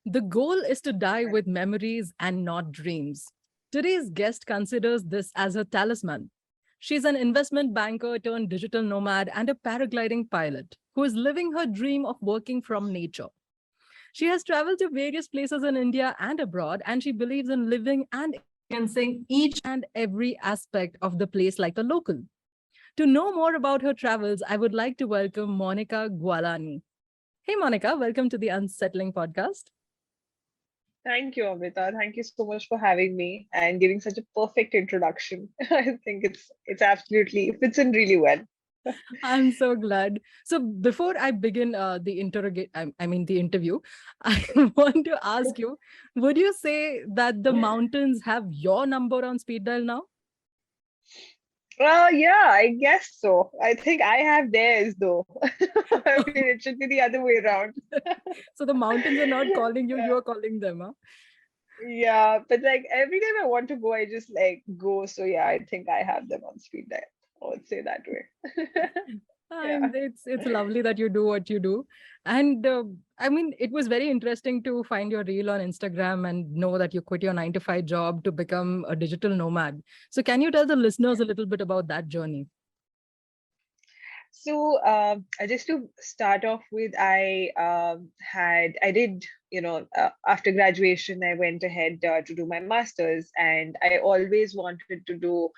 The goal is to die with memories and not dreams. Today's guest considers this as her talisman. She's an investment banker turned digital nomad and a paragliding pilot who is living her dream of working from nature. She has traveled to various places in India and abroad, and she believes in living and experiencing each and every aspect of the place like a local. To know more about her travels, I would like to welcome Monika Guwalani. Hey, Monica, welcome to the Unsettling Podcast. Thank you, Amrita. Thank you so much for having me and giving such a perfect introduction. I think it's absolutely it fits in really well. I'm so glad. So before I begin the interview, I want to ask you, would you say that the mountains have your number on speed dial now? Yeah, I guess so. I think I have theirs though. I mean, it should be the other way around. So the mountains are not calling you, you're calling them, huh? Yeah, but like every time I want to go, I just like go. So yeah, I think I have them on speed dial. I would say that way. Yeah. And it's lovely that you do what you do. And I mean, it was very interesting to find your reel on Instagram and know that you quit your 9 to 5 job to become a digital nomad. So can you tell the listeners a little bit about that journey? So, just to start off with, I did, after graduation, I went ahead to do my master's, and I always wanted to do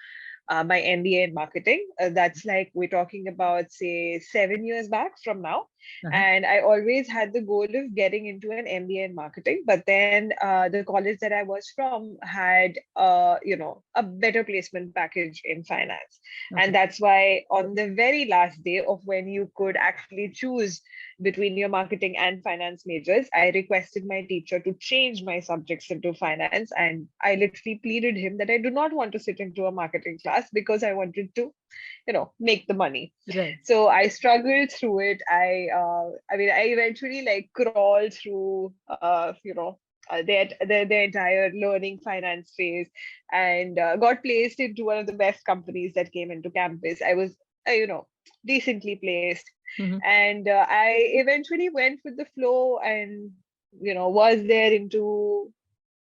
my MBA in marketing. That's like we're talking about, say, 7 years back from now. Uh-huh. And I always had the goal of getting into an MBA in marketing. But then the college that I was from had, a better placement package in finance. Okay. And that's why on the very last day of when you could actually choose between your marketing and finance majors, I requested my teacher to change my subjects into finance. And I literally pleaded him that I do not want to sit into a marketing class because I wanted to, make the money. Right. So I struggled through it. I mean, I eventually like crawled through, the entire learning finance phase and got placed into one of the best companies that came into campus. I was, decently placed, Mhm. and I eventually went with the flow and was there into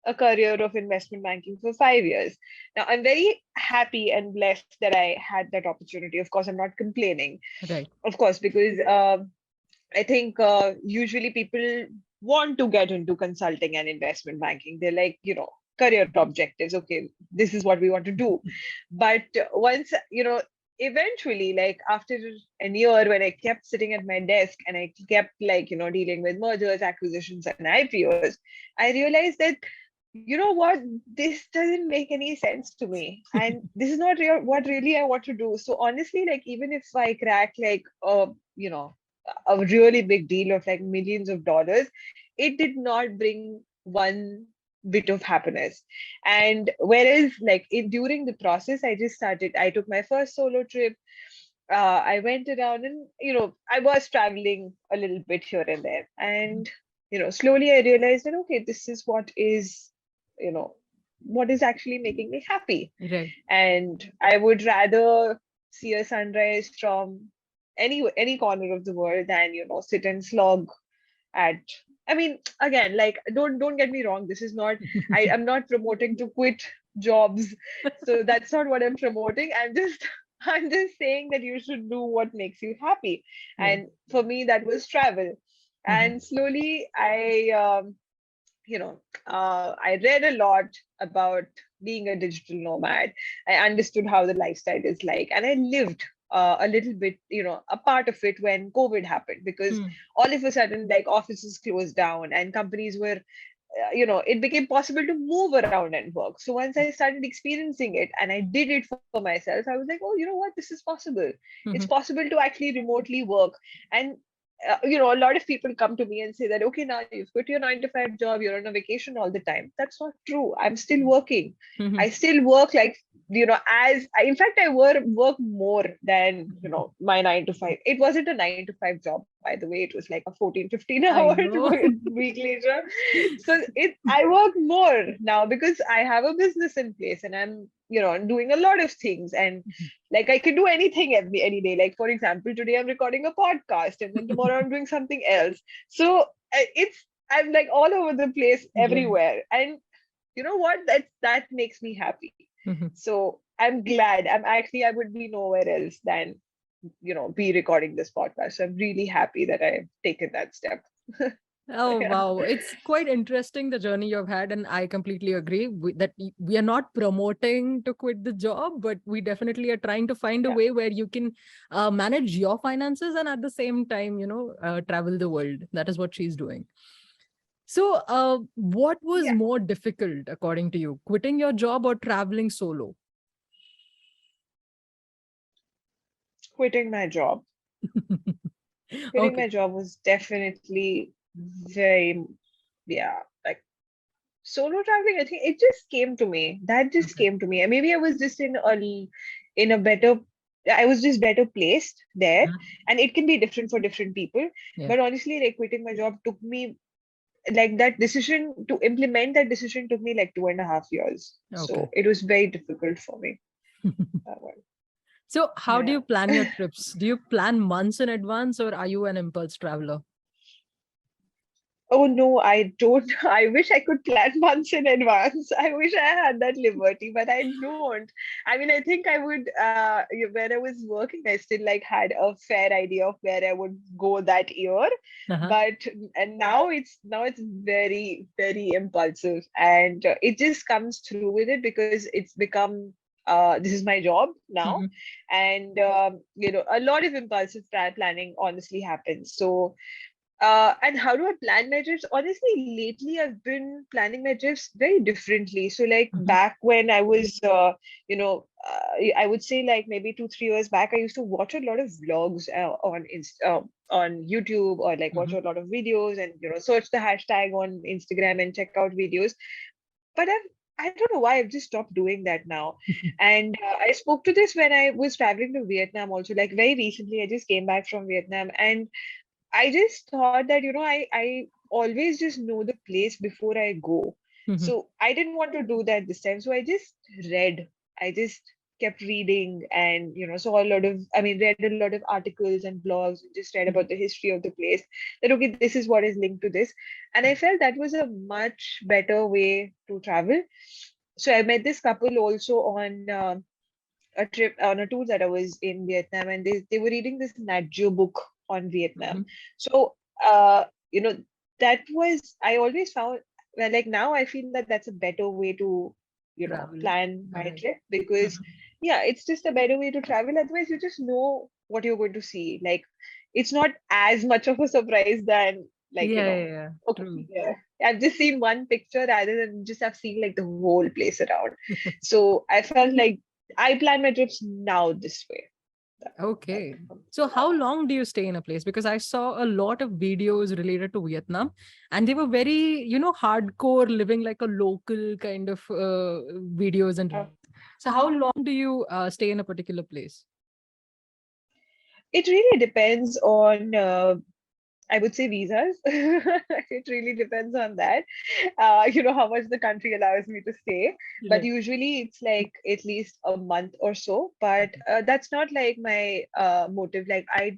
a career of investment banking for 5 years. Now I'm very happy and blessed that I had that opportunity. Of course, I'm not complaining, Right. of course, because I think usually people want to get into consulting and investment banking. They're like, career objectives. Okay, this is what we want to do. But once, eventually, like after a year when I kept sitting at my desk and I kept like, dealing with mergers, acquisitions, and IPOs, I realized that what, this doesn't make any sense to me, and this is not real what really I want to do. So honestly, like even if I crack like a really big deal of like millions of dollars, it did not bring one bit of happiness. And whereas like during the process, I took my first solo trip. I went around and I was traveling a little bit here and there, and slowly I realized that okay, this is you know what is actually making me happy. Right. And I would rather see a sunrise from any corner of the world than sit and slog at, I mean, again, like don't get me wrong, this is not, I'm not promoting to quit jobs. So that's not what I'm promoting. I'm just saying that you should do what makes you happy. Right. And for me that was travel. Mhm. And slowly I read a lot about being a digital nomad. I understood how the lifestyle is like, and I lived a little bit, a part of it when COVID happened, because Mm. all of a sudden, like offices closed down and companies were, it became possible to move around and work. So once I started experiencing it and I did it for myself, I was like, oh, you know what, this is possible. It's Mhm. possible to actually remotely work. And a lot of people come to me and say that, okay, now you've quit your 9 to 5 job, you're on a vacation all the time. That's not true. I'm still working. I Mhm. still work like, in fact, I work more than, my 9 to 5. It wasn't a 9 to 5 job, by the way. It was like a 14, 15 I hour know. week later. So I work more now because I have a business in place and I'm, doing a lot of things. And like I can do anything any day. Like for example, today I'm recording a podcast and then tomorrow I'm doing something else. So it's I'm like all over the place, Yeah. everywhere. And you know what? That makes me happy. Mhm. So I'm glad. I would be nowhere else than, be recording this podcast. So I'm really happy that I've taken that step. Oh, Yeah. wow. It's quite interesting, the journey you've had. And I completely agree that we are not promoting to quit the job, but we definitely are trying to find a Yeah. way where you can manage your finances and at the same time, travel the world. That is what she's doing. So, what was Yeah. more difficult, according to you, quitting your job or traveling solo? Quitting my job. Quitting Okay. my job was definitely very, yeah, like solo traveling. I think it just came to me. That just Okay. came to me. And maybe I was just in a better, I was just better placed there. Uh-huh. And it can be different for different people. Yeah. But honestly, like quitting my job took me, like that decision to implement that decision took me like 2.5 years. Okay. So it was very difficult for me. That one. So, how do Yeah. you plan your trips? Do you plan months in advance or are you an impulse traveler? Oh no, I don't. I wish I could plan months in advance. I wish I had that liberty, but I don't. I mean, I think I would. When I was working, I still like had a fair idea of where I would go that year, Uh-huh. but and now it's very very impulsive, and it just comes through with it because it's become. This is my job now, Mhm. and a lot of impulsive planning honestly happens. So and how do I plan my trips? Honestly, lately I've been planning my trips very differently. So, like Mhm. back when I was, I would say like maybe 2, 3 years back, I used to watch a lot of vlogs on YouTube or like watch Mhm. a lot of videos and search the hashtag on Instagram and check out videos. But I don't know why I've just stopped doing that now. And I spoke to this when I was traveling to Vietnam also. Like very recently, I just came back from Vietnam and I just thought that, I always just know the place before I go. Mhm. So I didn't want to do that this time. So I just read. I just kept reading and, saw a lot of, I mean, read a lot of articles and blogs and just read about the history of the place. That, okay, this is what is linked to this. And I felt that was a much better way to travel. So I met this couple also on a trip on a tour that I was in Vietnam, and they were reading this Nat Geo book on Vietnam. Mhm. So uh, you know, that was I always found well, like now I feel that that's a better way to Travel. plan my Right. trip because Mhm. yeah, it's just a better way to travel. Otherwise, you just know what you're going to see. Like it's not as much of a surprise than like Yeah, yeah, yeah. okay, True. yeah. I've just seen one picture rather than just have seen like the whole place around. So I felt like I plan my trips now this way. That, Okay. So, how long do you stay in a place? Because I saw a lot of videos related to Vietnam and they were very, hardcore, living like a local kind of videos. And uh, so, how long do you stay in a particular place? it really depends on I would say visas. It really depends on that. How much the country allows me to stay. But Yeah. usually it's like at least a month or so. But that's not like my motive. Like I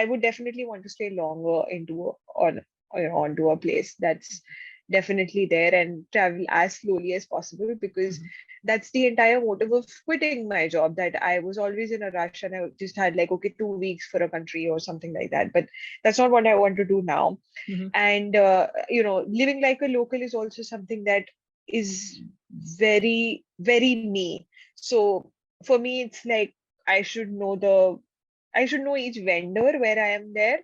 would definitely want to stay longer onto a place that's definitely there and travel as slowly as possible because Mhm. that's the entire motive of quitting my job, that I was always in a rush and I just had like okay 2 weeks for a country or something like that. But that's not what I want to do now. Mhm. And living like a local is also something that is very very me. So for me it's like i should know the I should know each vendor where I am there.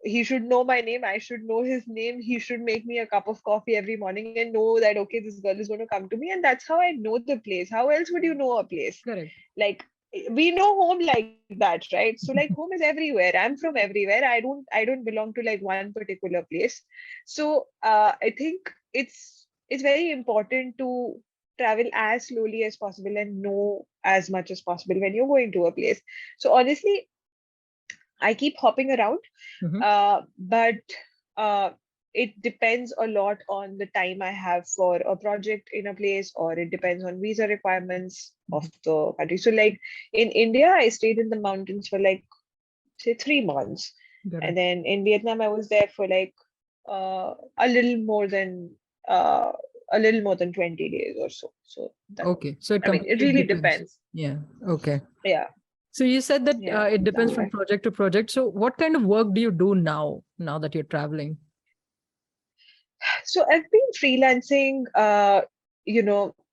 He should know my name, I should know his name, he should make me a cup of coffee every morning and know that okay, this girl is going to come to me, and that's how I know the place. How else would you know a place? Correct. Like we know home like that, right? So like home is everywhere. I'm from everywhere. I don't belong to like one particular place. So I think it's very important to travel as slowly as possible and know as much as possible when you're going to a place. So honestly, I keep hopping around, Mhm. but uh, it depends a lot on the time I have for a project in a place, or it depends on visa requirements of Mhm. the country. So, like in India, I stayed in the mountains for like say 3 months, and Correct. then in Vietnam, I was there for like a little more than uh, a little more than 20 days or so. So that, Okay. So it I mean, it completely really depends. depends. Yeah. Okay. Yeah, So you said that yeah, it depends that's from right. project to project. So what kind of work do you do now that you're traveling? So I've been freelancing,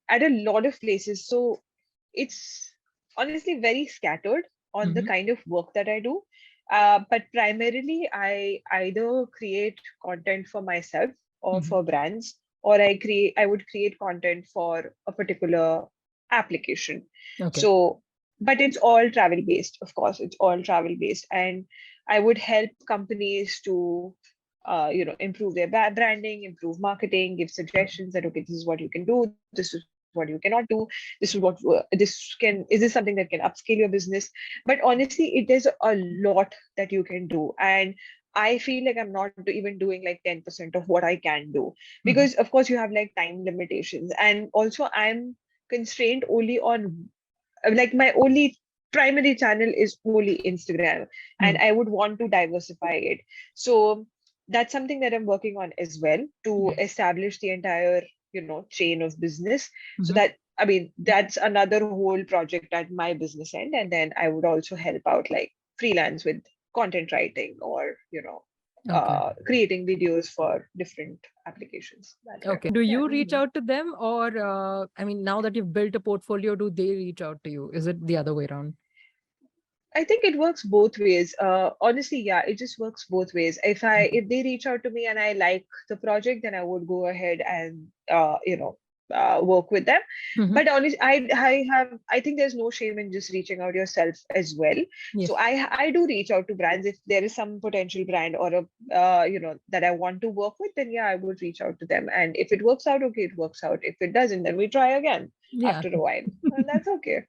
at a lot of places. So it's honestly very scattered on the Hmm. kind of work that I do. But primarily, I either create content for myself or Hmm. for brands, or I would create content for a particular application. Okay. So, but it's all travel based, of course, it's all travel based. And I would help companies to improve their branding, improve marketing, give suggestions that okay, this is what you can do, this is what you cannot do, this is what is this something that can upscale your business. But honestly, it is a lot that you can do, and I feel like I'm not even doing like 10% of what I can do, Hmm. because of course you have like time limitations, and also I'm constrained only on like my only primary channel is only Instagram, and Hmm. I would want to diversify it. So that's something that I'm working on as well, to Yeah. establish the entire chain of business. So Hmm. that, I mean, that's another whole project at my business end, and then I would also help out like freelance with content writing, or Okay. creating videos for different applications that way. Okay. Do Yeah. you reach out to them, or I mean, now that you've built a portfolio, do they reach out to you? Is it the other way around? I think it works both ways. Honestly, yeah, it just works both ways. If they reach out to me and I like the project, then I would go ahead and work with them. Hmm. But honestly, I think there's no shame in just reaching out yourself as well. So Yes. I do reach out to brands if there is some potential brand or a that I want to work with, then yeah, I would reach out to them. And if it works out, okay, it works out. If it doesn't, then we try again Yeah. after a while, and that's okay.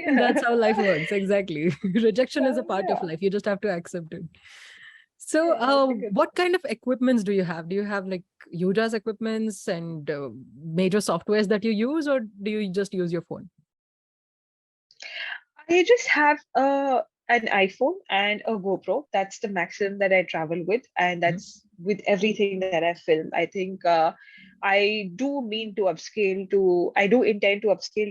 And that's Yeah. how life works. Exactly. Rejection is a part of Yeah. life. You just have to accept it. So, Yeah, I think it's what kind of equipments do you have? Do you have like huge ass equipments and major softwares that you use, or do you just use your phone? I just have an iPhone and a GoPro. That's the maximum that I travel with, and Mhm. that's with everything that I film. I think I do intend to upscale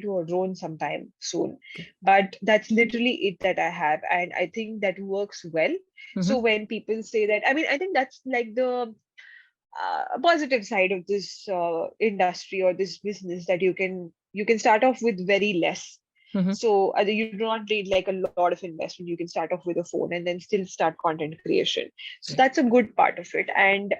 to a drone sometime soon, Okay. but that's literally it that I have, and I think that works well. So Hmm. when people say that, I mean, I think that's like the positive side of this industry or this business, that you can start off with very less. Hmm. So you do not need like a lot of investment. You can start off with a phone and then still start content creation. So Okay. that's a good part of it. And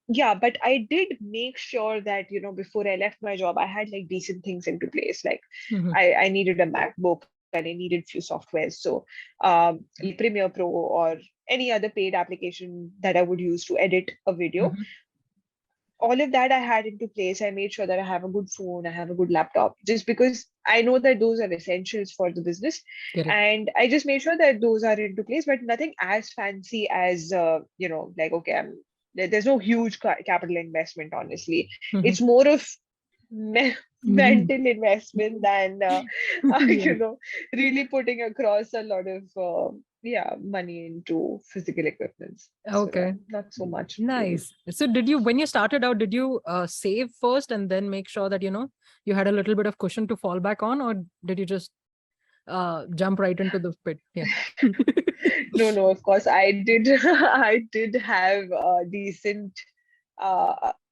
yeah, but I did make sure that before I left my job, I had like decent things into place. Like Hmm. I needed a MacBook and I needed few softwares. So like Premiere Pro or any other paid application that I would use to edit a video, Hmm. all of that I had into place. I made sure that I have a good phone, I have a good laptop, just because I know that those are essentials for the business. Correct. And I just made sure that those are into place, but nothing as fancy as, like, okay, there's no huge capital investment, honestly. Hmm. It's more of me- Hmm. mental investment than, Yeah. really putting across a lot of, yeah, money into physical equipments. So, yeah, Okay. not so much, really. Nice. So, when you started out, did you save first and then make sure that you had a little bit of cushion to fall back on, or did you just jump right into the pit? Yeah. No, no, of course I did. I did have a decent,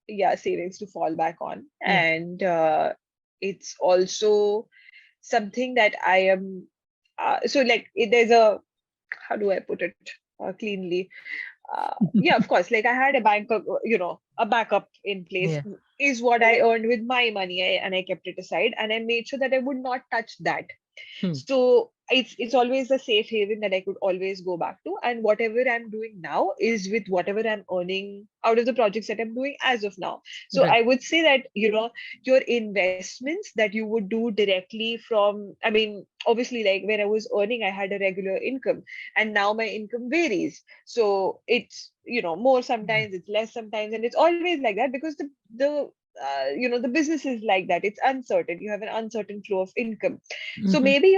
yeah, savings to fall back on, Yeah. and it's also something that I am. So, like, there's a, how do I put it cleanly? Yeah, of course. Like, I had a a backup in place, Yeah. is what I earned with my money, and I kept it aside, and I made sure that I would not touch that. Hmm. So it's always a safe haven that I could always go back to, and whatever I'm doing now is with whatever I'm earning out of the projects that I'm doing as of now. So Right. I would say that your investments that you would do directly from, I mean, obviously, like when I was earning, I had a regular income, and now my income varies. So it's more Yeah. sometimes, it's less sometimes, and it's always like that, because the the business is like that. It's uncertain. You have an uncertain flow of income. So Mhm. maybe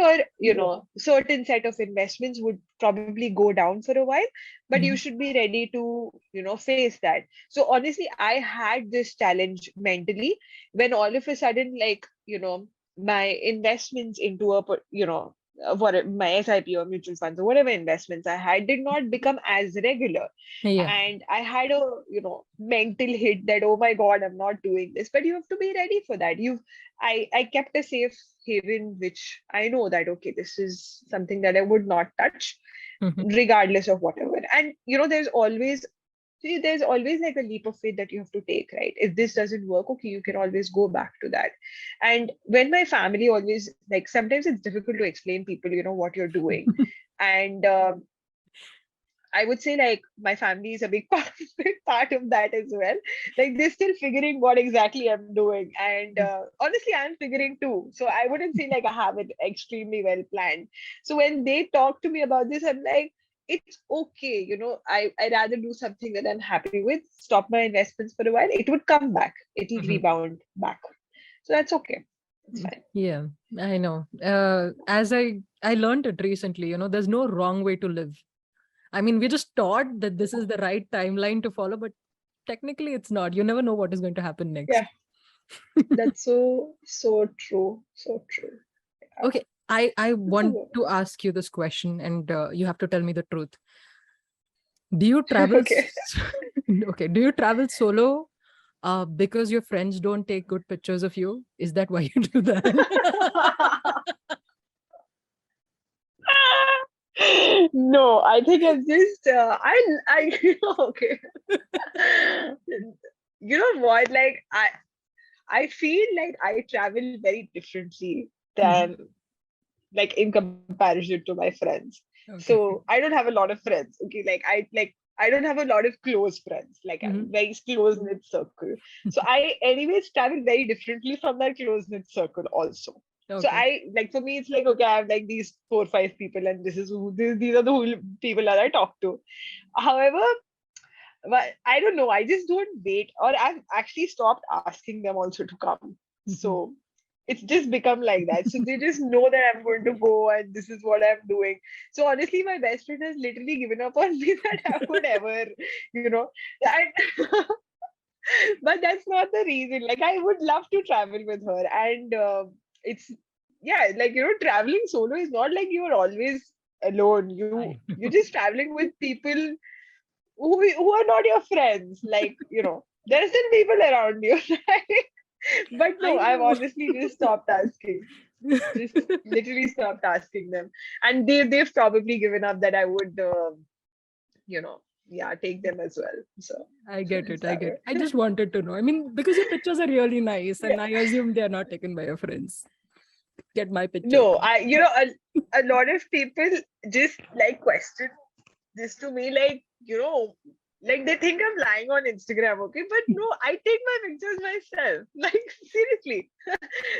your, certain set of investments would probably go down for a while, but you Mhm. should be ready to, face that. So honestly, I had this challenge mentally when all of a sudden, like, my investments into what my SIP or mutual funds or whatever investments I had did not become as regular. Yeah. And I had a, mental hit that, oh my god, I'm not doing this. But you have to be ready for that. I kept a safe haven, which I know that, okay, this is something that I would not touch Mhm. regardless of whatever. And there's always like a leap of faith that you have to take, right? If this doesn't work, okay, you can always go back to that. And when my family always, like, sometimes it's difficult to explain people, what you're doing. And I would say, like, my family is a big part of that as well. Like, they're still figuring what exactly I'm doing. And honestly, I'm figuring too. So I wouldn't say like I have it extremely well planned. So when they talk to me about this, I'm like, it's okay. I rather do something that I'm happy with, stop my investments for a while. It would come back. It'll Mhm. rebound back. So that's okay. It's fine. Yeah, I know. As I learned it recently, there's no wrong way to live. I mean, we just taught that this is the right timeline to follow, but technically it's not. You never know what is going to happen next. Yeah, that's so true. So true. Yeah. Okay, I want So, to ask you this question, and you have to tell me the truth. Do you travel? okay. Okay, do you travel solo? Because your friends don't take good pictures of you? Is that why you do that? No, I think it's just okay. You know what? Like, I feel like I travel very differently Mhm. than, like, in comparison to my friends. Okay. So I don't have a lot of friends. Okay, I don't have a lot of close friends. Like, Mhm. I'm very close knit circle. So I anyways travel very differently from that close knit circle also. So Okay. I, like, for me it's like, okay, I have like these 4 or 5 people, and these are the whole people that I talk to. However, but I don't know. I just don't wait, or I've actually stopped asking them also to come. Mhm. So it's just become like that. So they just know that I'm going to go and this is what I'm doing. So honestly, my best friend has literally given up on me that I would ever, you know, that. But that's not the reason. Like, I would love to travel with her, and it's yeah, like, traveling solo is not like you're always alone. I You're know. just traveling with people who are not your friends. Like, there's still people around you, right? But no, I I've know. honestly just stopped asking. Just literally stopped asking them, and they've probably given up that I would, yeah, take them as well. So I get it's it. I that get way. it. I just wanted to know. I mean, because your pictures are really nice, Yeah. and I assume they are not taken by your friends. Get my pictures. No, a lot of people just like question this to me, like, like they think I'm lying on Instagram, okay? But no, I take my pictures myself. Like, seriously.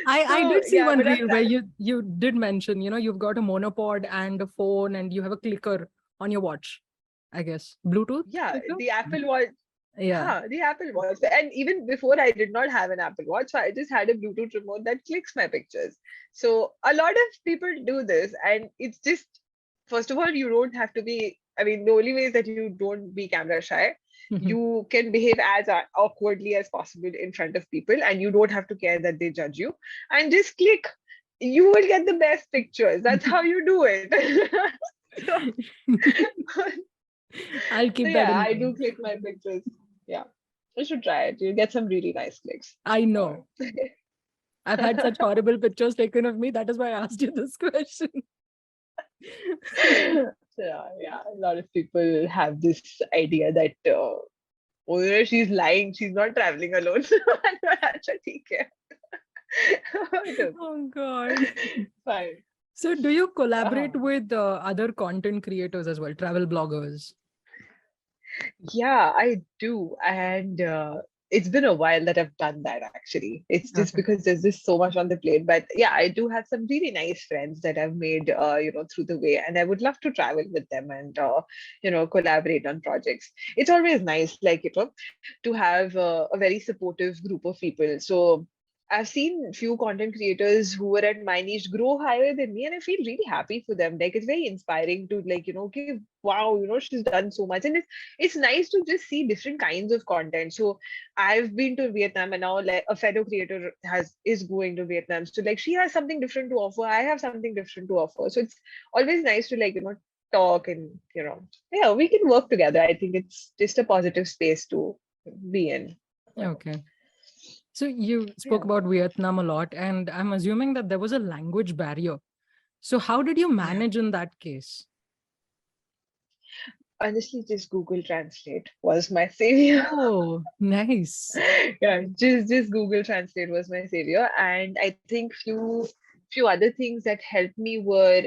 I So did see yeah, one but I'm reel where trying. you did mention, you've got a monopod and a phone and you have a clicker on your watch, I guess. Bluetooth Yeah, clicker? the Apple Watch. Yeah. Yeah, the Apple Watch. And even before, I did not have an Apple Watch. So I just had a Bluetooth remote that clicks my pictures. So a lot of people do this. And it's just, first of all, you don't have to be, I mean, the only way is that you don't be camera shy. Mhm. You can behave as awkwardly as possible in front of people, and you don't have to care that they judge you. And just click. You will get the best pictures. That's how you do it. So, I'll so keep that yeah, in I do mind. click my pictures. Yeah, you should try it. You'll get some really nice clicks. I Uh, know. I've had such horrible pictures taken of me. That is why I asked you this question. yeah, a lot of people have this idea that, oh, she's lying. She's not traveling alone. Acha, theek hai. No, Oh God. fine. So do you collaborate Uh-huh. with other content creators as well, travel bloggers? Yeah, I do. And it's been a while that I've done that actually. It's just Okay. because there's just so much on the plate. But yeah, I do have some really nice friends that I've made, through the way, and I would love to travel with them and, collaborate on projects. It's always nice, like, to have a very supportive group of people. So I've seen few content creators who were at my niche grow higher than me, and I feel really happy for them. Like it's very inspiring to like, okay, wow, she's done so much. And it's nice to just see different kinds of content. So I've been to Vietnam, and now like a fellow creator is going to Vietnam. So like she has something different to offer. I have something different to offer. So it's always nice to like, talk and, yeah, we can work together. I think it's just a positive space to be in. Okay. So you spoke Yeah. about Vietnam a lot, and I'm assuming that there was a language barrier. So how did you Yeah. manage in that case? Honestly, just Google Translate was my savior. Oh, nice. Yeah, just Google Translate was my savior. And I think few other things that helped me were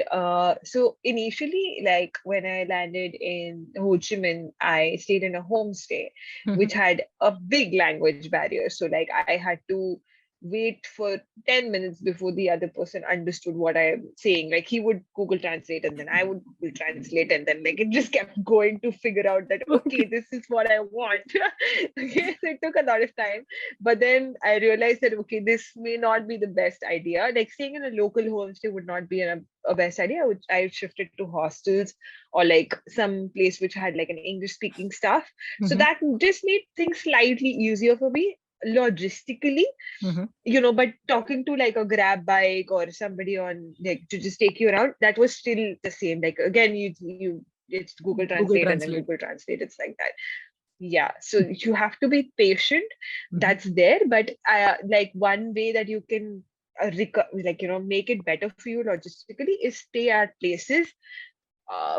so initially, like when I landed in Ho Chi Minh, I stayed in a homestay which had a big language barrier. So like I had to wait for 10 minutes before the other person understood what I'm saying. Like he would Google Translate, and then I would Google Translate, and then like it just kept going to figure out that okay, Okay. this is what I want. Okay, so it took a lot of time. But then I realized that okay, this may not be the best idea. Like staying in a local homestay would not be a best idea. I shifted to hostels or like some place which had like an English speaking staff. So Mhm, that just made things slightly easier for me logistically, mhm. but talking to like a grab bike or somebody on like to just take you around, that was still the same. Like again, you it's Google Google Translate and then Translate. Google Translate. It's like that. Yeah. So you have to be patient. Mhm. That's there. But like one way that you can make it better for you logistically is stay at places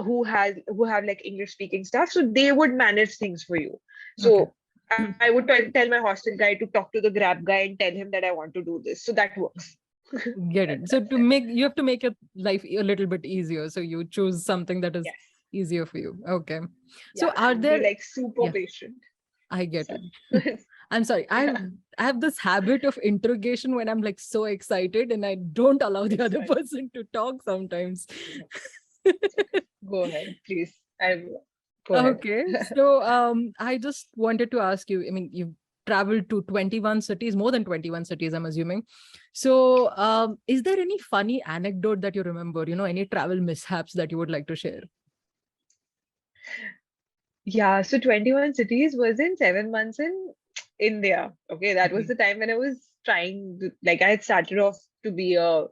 who have like English speaking staff, so they would manage things for you. Okay. So I would tell my hostel guy to talk to the grab guy and tell him that I want to do this, so that works. Get it. So you have to make your life a little bit easier. So you choose something that is Yes. easier for you. Okay. So Yeah, are and be there, like super yeah, patient. I get it. Sorry. I'm sorry. Yeah, I have this habit of interrogation when I'm like so excited and I don't allow the it's other fine. person to talk sometimes. It's okay. Go ahead, please. I Go ahead. Okay. So I just wanted to ask you, I mean, you've traveled to 21 cities, more than 21 cities, I'm assuming. So is there any funny anecdote that you remember, any travel mishaps that you would like to share? Yeah, so 21 cities was in 7 months in India. Okay, that was Okay. the time when I was like, I had started off to be a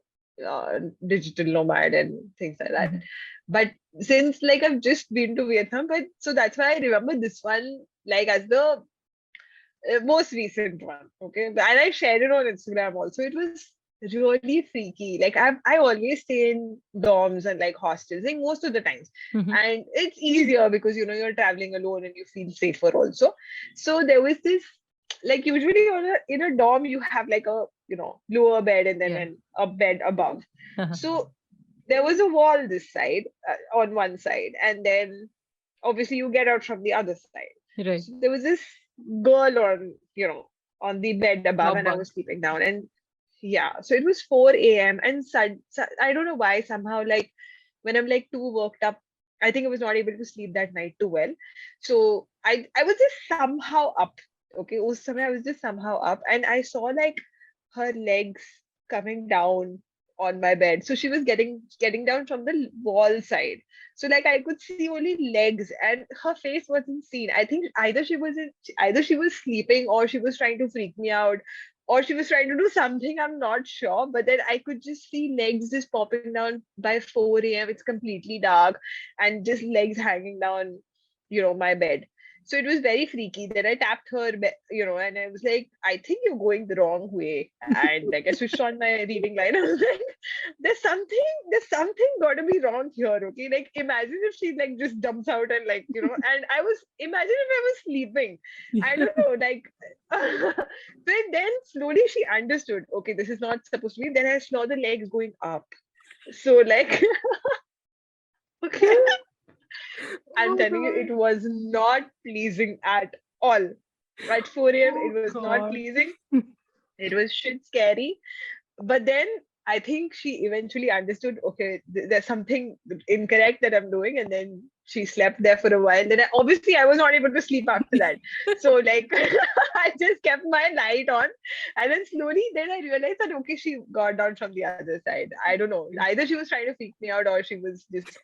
digital nomad and things like that. Mhm. But since like I've just been to Vietnam, but so that's why I remember this one like as the most recent one. Okay, and I shared it on Instagram also. It was really freaky. Like I always stay in dorms and like hostels, like most of the times, Mhm. and it's easier because you're traveling alone and you feel safer also. So there was this, like usually in a dorm you have like a lower bed and then Yeah. a bed above. So there was a wall this side, on one side, and then obviously you get out from the other side. Right. So there was this girl on the bed above, Top and I bunk. was sleeping down. And yeah, so it was 4 a.m. and I don't know why, somehow like when I'm like too worked up, I think I was not able to sleep that night too well. So I was just somehow up. Okay, I was just somehow up, and I saw like her legs coming down on my bed. So she was getting down from the wall side. So like I could see only legs, and her face wasn't seen. I think either she was sleeping, or she was trying to freak me out, or she was trying to do something. I'm not sure. But then I could just see legs just popping down by 4 a.m. It's completely dark, and just legs hanging down, my bed. So it was very freaky. Then I tapped her, and I was like, I think you're going the wrong way. And like I switched on my reading light. I was like, there's something gotta be wrong here. Okay. Like imagine if she like just dumps out and like, and imagine if I was sleeping. I Yeah. don't know, like but then slowly she understood, okay, this is not supposed to be. Then I saw the legs going up. So like okay. I'm Oh telling you, God. it was not pleasing at all. at 4 a.m. It Oh was not God. pleasing. It was shit scary. But then I think she eventually understood, okay, there's something incorrect that I'm doing. And then she slept there for a while. Then obviously I was not able to sleep after that. So like I just kept my light on. And then slowly then I realized that, okay, she got down from the other side. I don't know. Either she was trying to freak me out or she was just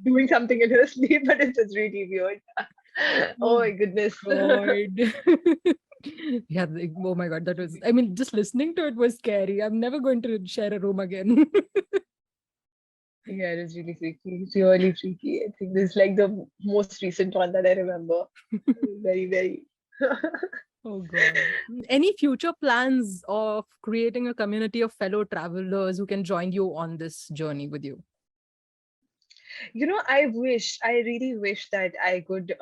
doing something in her sleep, but it was really weird. Oh Oh my goodness. God. Yeah, oh my God, that was, I mean, just listening to it was scary. I'm never going to share a room again. Yeah, it was really freaky. Really freaky. I think this is like the most recent one that I remember. Very, very. Oh God. Any future plans of creating a community of fellow travelers who can join you on this journey with you? I really wish that I could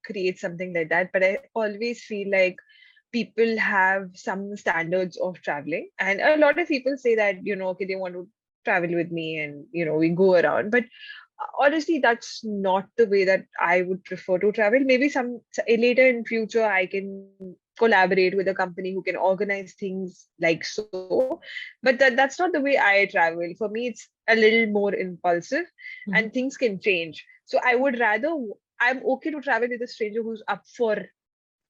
create something like that, but I always feel like people have some standards of traveling. And a lot of people say that, okay, they want to travel with me and, we go around. But honestly, that's not the way that I would prefer to travel. Maybe later in future, I can collaborate with a company who can organize things like so. But that's not the way I travel. For me, it's a little more impulsive and Mhm. things can change. So I'm okay to travel with a stranger who's up for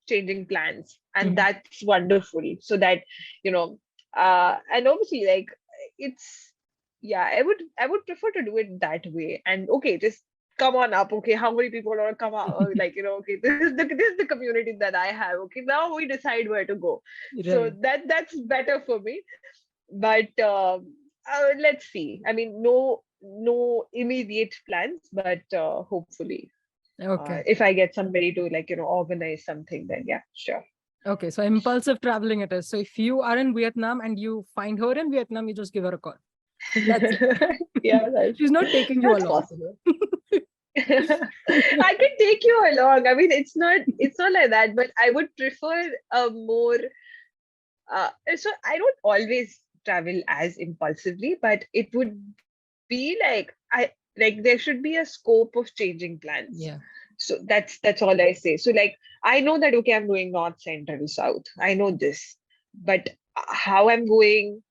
changing plans, and Mhm. that's wonderful. So that, you know, and obviously, like, it's, yeah, I would prefer to do it that way. And okay, just come on up. Okay, how many people want to come out? Or like, okay, this is the community that I have. Okay, now we decide where to go. So Right. that's better for me. But let's see. I mean, no immediate plans, but hopefully, Okay. if I get somebody to, like, organize something, then yeah, sure. Okay. So impulsive traveling it is. So if you are in Vietnam and you find her in Vietnam, you just give her a call. That's it. Yeah, that's She's not taking you that's along. possible. I can take you along. I mean, it's not like that, but I would prefer a more so I don't always travel as impulsively, but it would be like there should be a scope of changing plans. Yeah. So that's all I say. So like, I know that, okay, I'm going north, central, south. I know this, but how I'm going,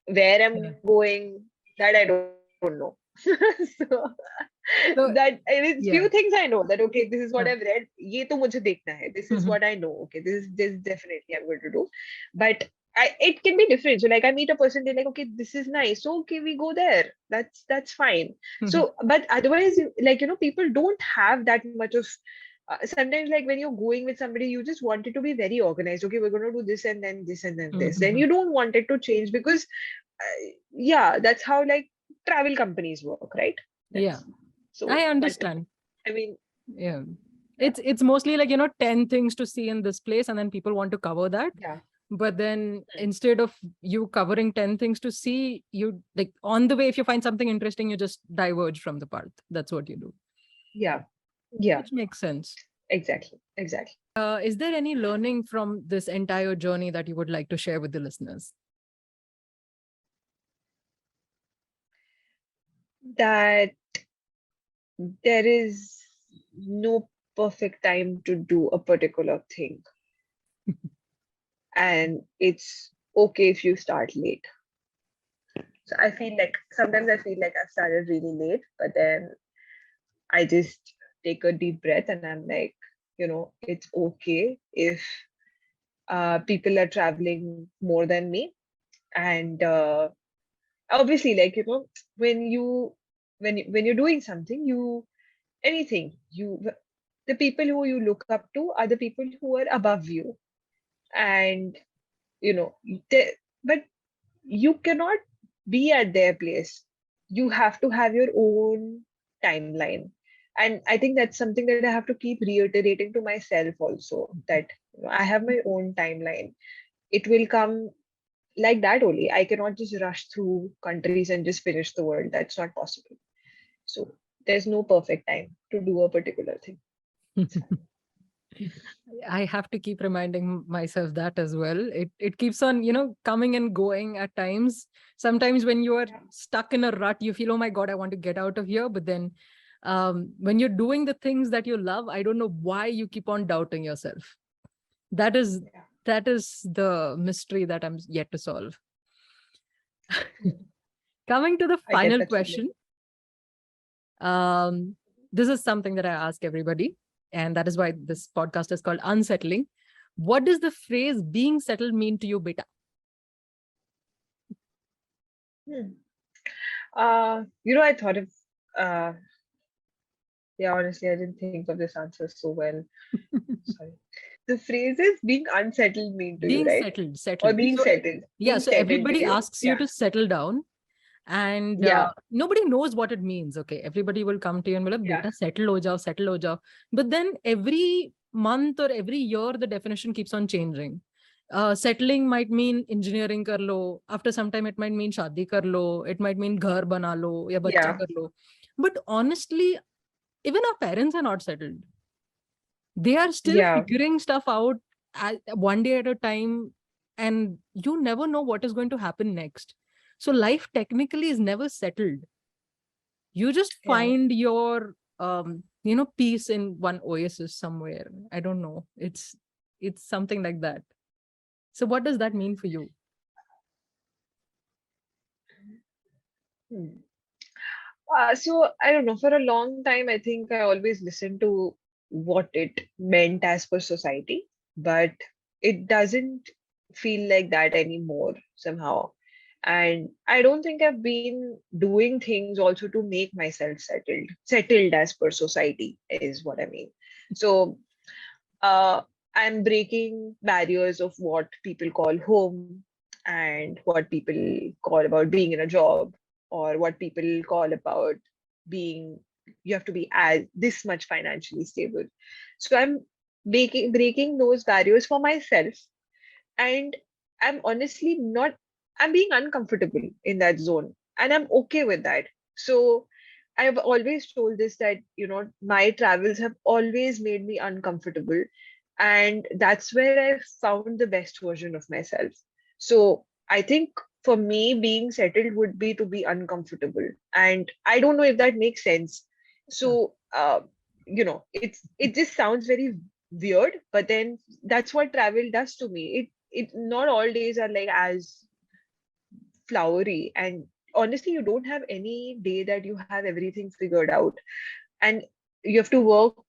where I'm Yeah. going, that I don't know. So that, So, I mean, few things yeah. I know that, okay, this is what I've Huh. read. Ye to mujhe dekhna hai. This is what Mhm. I know. Okay, this definitely I'm going to do. But it can be different. So like, I meet a person, they're like, okay, this is nice. So okay, we go there. That's fine. Mhm. So, but otherwise, like, people don't have that much of. Sometimes, like, when you're going with somebody, you just want it to be very organized. Okay, we're going to do this and then this and then this. Then Mhm. you don't want it to change because, yeah, that's how, like, travel companies work, right? Yeah. That's I so. But understand. I mean, Yeah. yeah, It's mostly like, 10 things to see in this place, and then people want to cover that. yeah. But then Hmm. instead of you covering 10 things to see, you like on the way, if you find something interesting, you just diverge from the path. That's what you do, Yeah, yeah, which makes sense. exactly, exactly. Is there any learning from this entire journey that you would like to share with the listeners? That there is no perfect time to do a particular thing, and it's okay if you start late. So I feel like sometimes I feel like I've started really late, but then I just take a deep breath and I'm like, it's okay if people are traveling more than me. And obviously, like, when you're doing something, anything, the people who you look up to are the people who are above you. And you know they, but you cannot be at their place. You have to have your own timeline. And I think that's something that I have to keep reiterating to myself also, that I have my own timeline. It will come like that only. I cannot just rush through countries and just finish the world. That's not possible. So there's no perfect time to do a particular thing. I have to keep reminding myself that as well. It keeps on, coming and going at times. Sometimes when you are Yeah. stuck in a rut, you feel, oh my God, I want to get out of here. But then When you're doing the things that you love, I don't know why you keep on doubting yourself. That is Yeah. that is the mystery that I'm yet to solve. Coming to the I get final that feeling. question. This is something that I ask everybody, and that is why this podcast is called Unsettling. What does the phrase being settled mean to you, beta? Hmm. I thought of, uh, yeah, honestly, I didn't think of this answer so well. Sorry. The phrase is being unsettled mean to you, Being right? settled, Or settled. being So, settled. yeah, Being so settled to everybody you. asks you Yeah. to settle down, and Yeah. nobody knows what it means. Okay, everybody will come to you and be like, Yeah. beta, settle ho jao. But then every month or every year, the definition keeps on changing. Settling might mean engineering kar lo. After some time, it might mean shadi kar lo. It might mean ghar bana lo ya bachcha Yeah. kar lo. But honestly, even our parents are not settled. They are still Yeah. figuring stuff out one day at a time, and you never know what is going to happen next. So life technically is never settled. You just Yeah. find your peace in one oasis somewhere. I don't know, it's something like that. So what does that mean for you? Hmm. So I don't know. For a long time, I think I always listened to what it meant as per society, but it doesn't feel like that anymore somehow. And I don't think I've been doing things also to make myself settled as per society is what I mean. So uh, I'm breaking barriers of what people call home and what people call about being in a job, or what people call about being, you have to be as this much financially stable. So I'm breaking those barriers for myself, and I'm honestly not, I'm being uncomfortable in that zone, and I'm okay with that. So I've always told this that, my travels have always made me uncomfortable, and that's where I found the best version of myself. So I think for me, being settled would be to be uncomfortable, and I don't know if that makes sense. Yeah. So it just sounds very weird, but then that's what travel does to me. It not all days are like as flowery, and honestly, you don't have any day that you have everything figured out, and you have to work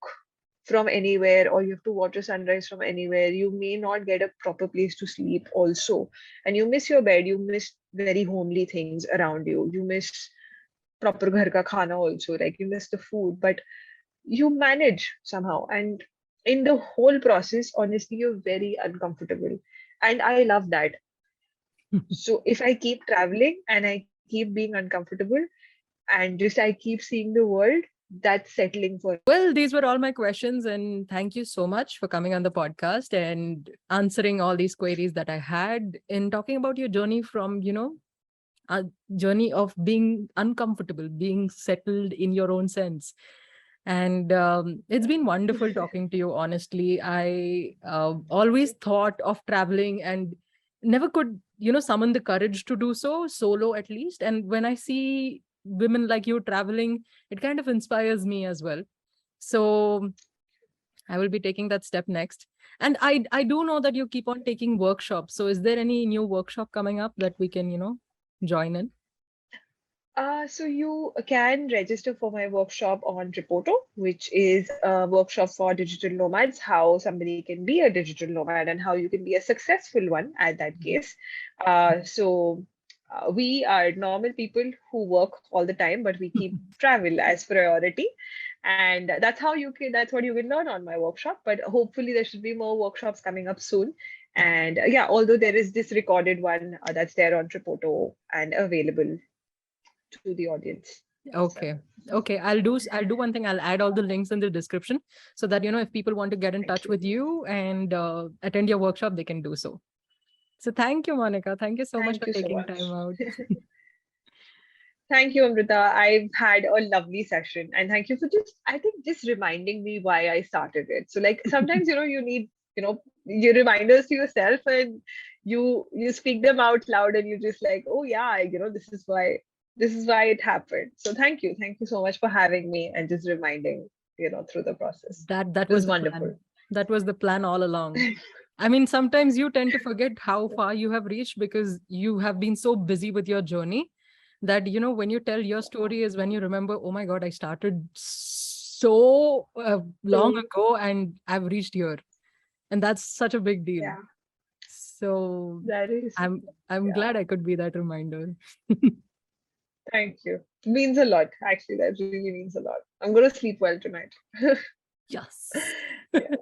from anywhere, or you have to watch a sunrise from anywhere. You may not get a proper place to sleep also, and you miss your bed, you miss very homely things around you, you miss proper ghar ka khana also, like you miss the food, but you manage somehow. And in the whole process, honestly, you're very uncomfortable, and I love that. So if I keep traveling and I keep being uncomfortable, and just I keep seeing the world, that's settling for. Well, these were all my questions, and thank you so much for coming on the podcast and answering all these queries that I had in talking about your journey from, a journey of being uncomfortable, being settled in your own sense. And it's been wonderful talking to you. Honestly, I always thought of traveling and never could, summon the courage to do so solo, at least. And when I see women like you traveling, it kind of inspires me as well. So I will be taking that step next. And I do know that you keep on taking workshops. So is there any new workshop coming up that we can, join in? So you can register for my workshop on Repoto, which is a workshop for digital nomads, how somebody can be a digital nomad and how you can be a successful one at that case. We are normal people who work all the time, but we keep travel as priority. And that's what you can learn on my workshop. But hopefully there should be more workshops coming up soon. And yeah, although there is this recorded one that's there on Tripoto and available to the audience. So Okay. Okay. I'll do one thing. I'll add all the links in the description so that, if people want to get in thank touch you. with you and attend your workshop, they can do so. So thank you, Monica. Thank you so much Thank for you so taking time much. out. Thank you, Amrita. I've had a lovely session, and thank you for I think, just reminding me why I started it. So, like, sometimes, you need, your reminders to yourself, and you speak them out loud, and you just like, oh, yeah, this is why this is why it happened. So thank you. Thank you so much for having me and just reminding, through the process. That It was was the wonderful. plan. That was the plan all along. I mean, sometimes you tend to forget how far you have reached because you have been so busy with your journey that, when you tell your story is when you remember, oh my God, I started so long True. ago and I've reached here. And that's such a big deal. Yeah, So that is. I'm Yeah, glad I could be that reminder. thank you. Means a lot. Actually, that really means a lot. I'm going to sleep well tonight. Yes. Yeah.